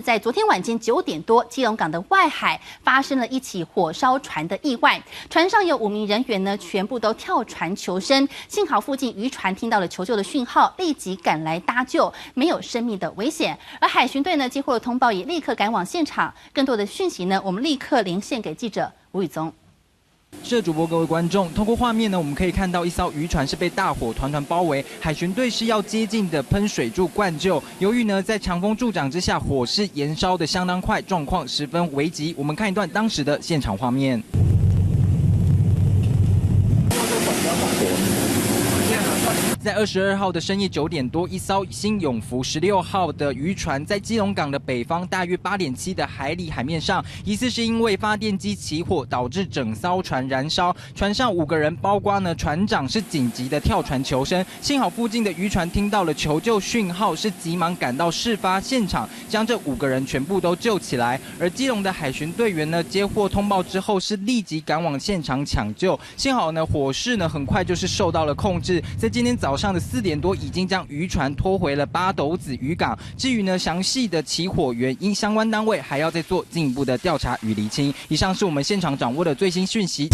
在昨天晚间9点多，基隆港的外海发生了一起火烧船的意外，船上有5名人员呢，全部都跳船求生。幸好附近渔船听到了求救的讯号，立即赶来搭救，没有生命的危险。而海巡队呢，接获了通报，也立刻赶往现场。更多的讯息呢，我们立刻连线给记者吴宇宗。 是主播，各位观众，透过画面呢，我们可以看到一艘渔船是被大火团团包围，海巡队是要接近的喷水柱灌救。由于呢在强风助长之下，火势延烧的相当快，状况十分危急。我们看一段当时的现场画面。 在22号的深夜9点多，一艘新永福16号的渔船在基隆港的北方大约8.7的海里海面上，疑似是因为发电机起火导致整艘船燃烧。船上5个人，包括呢船长是紧急的跳船求生，幸好附近的渔船听到了求救讯号，是急忙赶到事发现场，将这5个人全部都救起来。而基隆的海巡队员呢接获通报之后，是立即赶往现场抢救。幸好呢火势呢很快就是受到了控制，在今天早上的4点多，已经将渔船拖回了八斗子渔港。至于呢详细的起火原因，相关单位还要再做进一步的调查与厘清。以上是我们现场掌握的最新讯息。